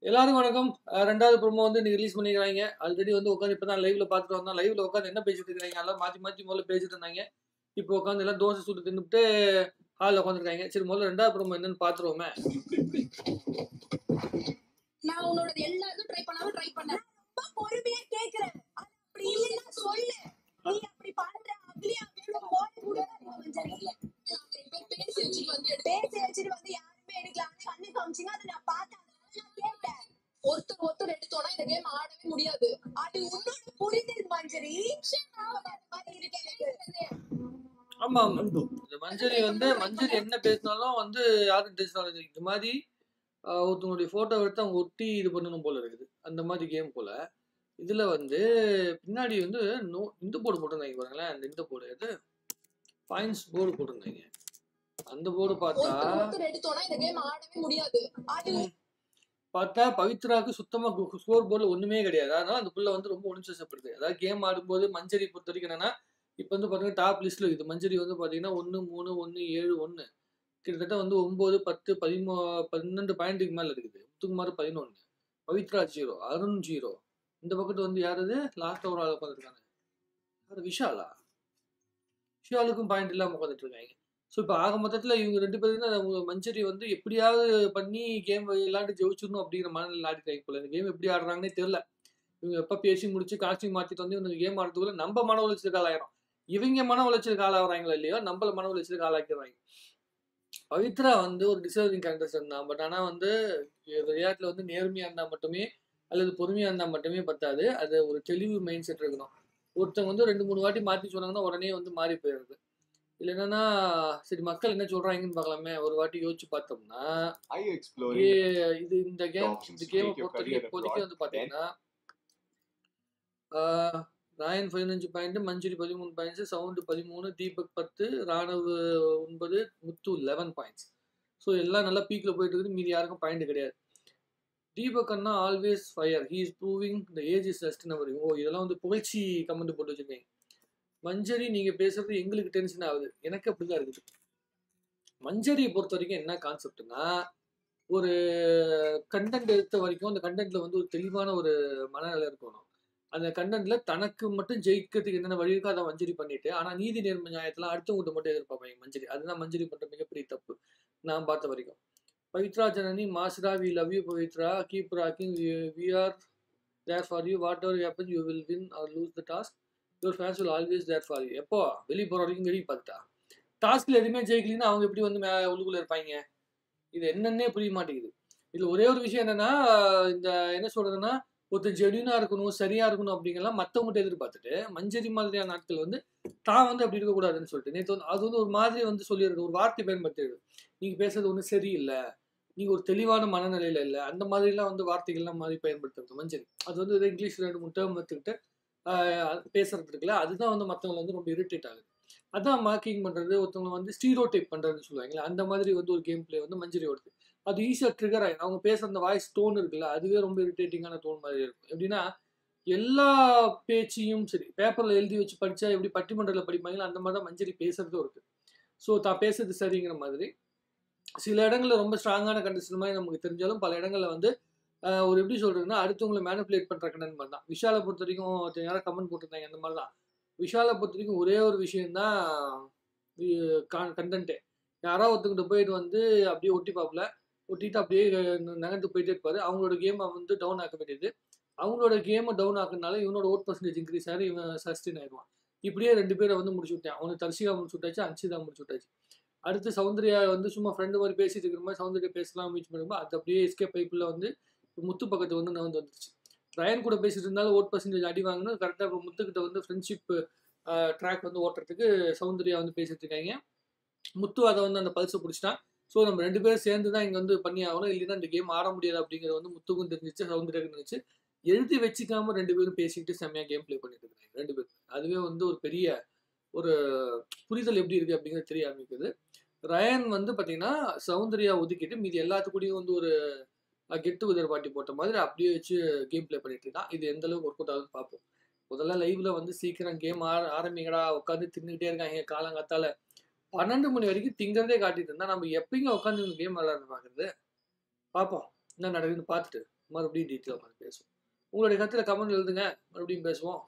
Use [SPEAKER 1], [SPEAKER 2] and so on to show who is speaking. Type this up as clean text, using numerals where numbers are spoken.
[SPEAKER 1] எல்லாருக்கும் வணக்கம். 2வது ப்ரோமோ வந்து இன்னைக்கு ரிலீஸ் பண்ணிக்கிறாங்க. ஆல்ரெடி வந்து உட்காந்து இப்போ தான் லைவ்ல பார்த்துட்டு வந்தோம். லைவ்ல உட்காந்து என்ன பேசிட்டு இருக்காங்க எல்லாம் மாற்றி மாற்றி முதல்ல பேசிட்டு இருந்தாங்க. இப்போ உட்காந்து எல்லாம் தோசை சுட்டு தின்னுட்டு ஹாலில் உட்காந்துருக்காங்க. சரி முதல்ல 2வது ப்ரோமோ என்னன்னு பார்த்துருவோமே.
[SPEAKER 2] நான் உன்னோட எல்லாத்தையும் ட்ரை பண்ணாலும் ட்ரை பண்ணேன். ரொம்ப பொறுமையா கேக்குறேன். அப்படி இல்லைன்னா சொல்லு. நீ அப்படி பண்ற அக்லியா வேணும் போய் கூட மஞ்சரி. பேசி வச்சுட்டு வந்து யாருமே எடுக்கல. கண்ணு காமிச்சிங்க அதை நான் பார்த்தேன். நான் கேட்டேன். ஒருத்தர் எடுத்தோம்னா இந்த கேம் ஆடவே முடியாது. அது உன்னோட புரிதல் மஞ்சரி.
[SPEAKER 1] ஆமா மஞ்சரி வந்து மஞ்சரி என்ன பேசினாலும் வந்து யாரும் பேசினாலும் இந்த மாதிரி ஒருத்தவங்களுடைய போட்டோ எடுத்து அவங்க ஒட்டி இது பண்ணணும் போல இருக்குது. அந்த மாதிரி கேம் போல. இதுல வந்து பின்னாடி வந்து இந்த போர்டு போட்டிருந்தாங்க பாருங்களேன். அந்த இந்த போர்டு எது பாயிண்ட்ஸ் போர்டு போட்டிருந்தாங்க. அந்த போர்டு பார்த்தா பார்த்தா பவித்ராவுக்கு சுத்தமா ஸ்கோர் போர்டில் ஒண்ணுமே கிடையாது. அதனால அந்த புள்ள வந்து ரொம்ப உணர்ச்சி வசப்படுது. அதாவது கேம் ஆடும்போது மஞ்சரி பொறுத்த வரைக்கும் என்னன்னா இப்போ வந்து பாத்தீங்கன்னா டாப் லிஸ்ட்ல இருக்குது. மஞ்சரி வந்து பாத்தீங்கன்னா 1 3 1 7 1 கிட்டத்தட்ட வந்து 9 10 12 பாயிண்ட்டுக்கு மேல இருக்குது. முத்துக்குமார் 11, பவித்ரா 0, அருண் 0. இந்த பக்கத்து வந்து யாரு லாஸ்ட் ஓவர் ஆள் உட்காந்துருக்காங்க. அது விஷாலா? விஷாலுக்கும் பாயிண்ட் இல்லாம உட்காந்துட்டு இருக்காங்க. ஸோ இப்போ ஆக மொத்தத்தில் இவங்க 2 பேரும் மஞ்சரி வந்து எப்படியாவது பண்ணி கேம் விளையாண்டு ஜெயிச்சிடணும் அப்படிங்கிற மனநிலை ஆடிட்டாங்க போல. இந்த கேம் எப்படி ஆடுறாங்கன்னே தெரியல. இவங்க எப்போ பேசி முடிச்சு காஸ்டியூம் மாற்றிட்டு வந்து இவங்க கேம் ஆடுறதுக்குள்ள நம்ம மன உளைச்சலுக்கு ஆளாயிரும். இவங்க மன உளைச்சலுக்கு ஆளாகிறாங்களோ இல்லையோ நம்மள மன உளைச்சலுக்கு ஆளாக்கிறாங்க. பவித்ரா வந்து ஒரு டிசர்விங் கண்டஸ்டன்ட் தான். பட் ஆனால் வந்து விளையாட்டில் வந்து நேர்மையாக இருந்தால் மட்டுமே அல்லது பொறுமையாக இருந்தால் மட்டுமே பத்தாது. அது ஒரு தெளிவு மைண்ட் செட் இருக்கணும். ஒருத்தவங்க வந்து 2-3 வாட்டி மாற்றி சொன்னாங்கன்னா உடனே வந்து மாறி போயிடுது. இல்லை என்னன்னா சரி மக்கள் என்ன சொல்றாங்கன்னு பார்க்கலாமே. ஒரு வாட்டி யோசிச்சு பார்த்தோம்னா இது இந்த கேமை பொறுத்த வரைக்கும் இப்போதைக்கு வந்து பார்த்தீங்கன்னா ராயன் 15 பாயிண்ட், மஞ்சரி 13 பாயிண்ட்ஸ், சவுண்ட் 13, தீபக் 10, ராணவ் 9, முத்து 11 பாயிண்ட்ஸ். ஸோ எல்லாம் நல்லா பீக்கில் போயிட்டு இருக்குது. மீதி யாருக்கும் பாயிண்ட் கிடையாது. தீபக் அண்ணா always fire, he is proving the age is just number. இதெல்லாம் வந்து புகழ்ச்சி கமெண்ட் போட்டு வச்சிருக்கீங்க. மஞ்சரி நீங்க பேசுறது எங்களுக்கு டென்ஷன் ஆகுது. எனக்கு அப்படிதான் இருக்குது. மஞ்சரியை பொறுத்த வரைக்கும் என்ன கான்செப்ட்னா ஒரு கண்டென்ட் எடுத்த வரைக்கும் அந்த கண்டென்ட்ல வந்து ஒரு தெளிவான ஒரு மனநிலை இருக்கணும். அந்த கண்டென்ட்ல தனக்கு மட்டும் ஜெயிக்கிறதுக்கு என்னென்ன வழி இருக்கோ அதை மஞ்சரி பண்ணிட்டு, ஆனா நீதி நேர்மை நியாயத்துல அடுத்தவங்கிட்ட மட்டும் எதிர்பார்ப்பாங்க மஞ்சரி. அதுதான் மஞ்சரி பண்ற மிகப்பெரிய தப்பு நான் பார்த்த வரைக்கும். பவித்ரா ஜனனி மாஸ்டரா, we love you Pavithra, keep rocking, we are there for you, whatever happen you will win or lose the task, your fans will always there for you. எப்போ வெளியே போற வரைக்கும் வெளியே பார்த்துட்டா டாஸ்க்ல எதுவுமே ஜெயிக்கலன்னா அவங்க எப்படி வந்து உள்ளுக்குள்ள இருப்பாங்க? இது என்னன்னே புரிய மாட்டேங்குது. இதுல ஒரே ஒரு விஷயம் என்னன்னா இந்த என்ன சொல்றதுன்னா ஒருத்தர் ஜெடியூனா இருக்கணும், சரியா இருக்கணும் அப்படிங்கலாம் மற்றவங்ககிட்ட எதிர்பார்த்துட்டு மஞ்சரி மாதிரியான நாட்கள் வந்து தான் வந்து அப்படி இருக்கக்கூடாதுன்னு சொல்லிட்டு நேற்று வந்து அது வந்து ஒரு மாதிரி வந்து சொல்லிடுறது, ஒரு வார்த்தை பயன்படுத்திடுது. நீங்க பேசுறது ஒன்றும் சரியில்லை, நீங்க ஒரு தெளிவான மனநிலையில இல்லை, அந்த மாதிரிலாம் வந்து வார்த்தைகள்லாம் மாதிரி பயன்படுத்துறது மஞ்சரி. அது வந்து இங்கிலீஷ் 2-3 டேர்ம் எடுத்துக்கிட்டு பேசுறது இருக்குல்ல, அதுதான் வந்து மற்றவங்களை வந்து ரொம்ப இரிட்டேட் ஆகுது. அதான் மார்க்கிங் பண்றது, ஒருத்தவங்க வந்து ஸ்டீரோ டைப் பண்றதுன்னு சொல்லுவாங்களே, அந்த மாதிரி வந்து ஒரு கேம் பிளே வந்து மஞ்சரி ஓடுது. அது ஈஸியாக ட்ரிகர் ஆகிடும். அவங்க பேசுகிற அந்த வாய்ஸ் டோன் இருக்குல்ல, அதுவே ரொம்ப இரிட்டேட்டிங்கான டோன் மாதிரி இருக்கும். எப்படின்னா எல்லா பேச்சையும் சரி பேப்பரில் எழுதி வச்சு படித்தா எப்படி பட்டிமன்றத்தில் படிப்பாங்களோ அந்த மாதிரி தான் மஞ்சரி பேசுறதும் இருக்கு. ஸோ தான் பேசுறது சரிங்கிற மாதிரி சில இடங்களில் ரொம்ப ஸ்ட்ராங்கான கண்டிஷன் மாதிரி நமக்கு தெரிஞ்சாலும் பல இடங்களில் வந்து ஒரு எப்படி சொல்றதுன்னா அடுத்தவங்களை மேனிபுலேட் பண்ணுற கண்டென்ட் மாதிரி தான். விஷாலை பொறுத்த வரைக்கும் யாராவது கமெண்ட் போட்டிருந்தாங்க அந்த மாதிரி தான். விஷாலை பொறுத்த வரைக்கும் ஒரே ஒரு விஷயம்தான் கண்டென்ட்டே. யாராவது ஒருத்தங்கிட்ட போயிட்டு வந்து அப்படியே ஒட்டி பார்ப்பல, ஒட்டிட்டு அப்படியே நகர்ந்து போயிட்டே இருப்பாரு. அவங்களோட கேமை வந்து டவுன் ஆக்க வேண்டியது. அவங்களோட கேமை டவுன் ஆக்குறதுனால இவனோட ஓட் பர்சன்டேஜ் இன்க்ரீஸ் ஆகி இவன் சஸ்டெயின் ஆயிடுவான். இப்படியே 2 பேரை வந்து முடிச்சு விட்டேன். அவனுக்கு தர்ஷிகா முடிச்சு விட்டாச்சு, அன்சிதா முடிச்சு விட்டாச்சு. அடுத்து சௌந்தர்யா வந்து சும்மா ஃப்ரெண்டு மாதிரி பேசிட்டு இருக்கிற மாதிரி சௌந்தர்யா பேசலாம் முயற்சி பண்ணும்போது அது அப்படியே எஸ்கே பைப்பில் வந்து முத்து பக்கத்து வந்து நான் வந்துருச்சு. ரயன் கூட பேசிட்டு இருந்தாலும் ஓட் பர்சன்டேஜ் அடி வாங்கணும். கரெக்டாக இப்போ முத்துக்கிட்ட வந்து ஃப்ரெண்ட்ஷிப் ட்ராக் வந்து ஓட்டுறதுக்கு சௌந்தர்யா வந்து பேசிட்டு இருக்காங்க. முத்து அதை வந்து அந்த பல்ஸை பிடிச்சிட்டான். ஸோ நம்ம 2 பேரும் சேர்ந்து தான் இங்கே வந்து பண்ணி ஆகணும், இல்லைன்னா இந்த கேம் ஆட முடியாது அப்படிங்கிறது வந்து முத்துக்கும் தெரிஞ்சிச்சு, சௌந்தர்யாவுக்கு தெரிஞ்சிச்சு. எழுதி வச்சுக்காம 2 பேரும் பேசிக்கிட்டு செம்மையாக கேம் பிளே பண்ணிட்டு இருக்காங்க 2 பேரும். அதுவே வந்து ஒரு பெரிய ஒரு புரிதல் எப்படி இருக்கு அப்படிங்கிறது தெரிய ஆரம்பிக்குது. ரயன் வந்து பார்த்தீங்கன்னா சௌந்தர்யா ஒதுக்கிட்டு மீதி எல்லாத்துக்கூடையும் வந்து ஒரு கெட் டுகெதர் பார்ட்டி போட்ட மாதிரி அப்படியே வச்சு கேம் பிளே பண்ணிட்டு இருக்கான். இது எந்த அளவுக்கு ஒர்க் அவுட் ஆகுதுன்னு பார்ப்போம். முதல்ல லைவ்ல வந்து சீக்கிரம் கேம் ஆரம்பிங்கடா, உட்காந்து தின்னுக்கிட்டே இருக்காங்க காலங்காத்தால 12 மணி வரைக்கும் திங்கிறதே காட்டிட்டு இருந்தா நம்ம எப்பங்க உட்காந்து கேம் விளையாட பார்க்குறது? பார்ப்போம். என்ன நடக்குதுன்னு பார்த்துட்டு மறுபடியும் டீட்டெயிலாக பேசுவோம். உங்களுடைய கருத்தில் கமெண்ட் எழுதுங்க, மறுபடியும் பேசுவோம்.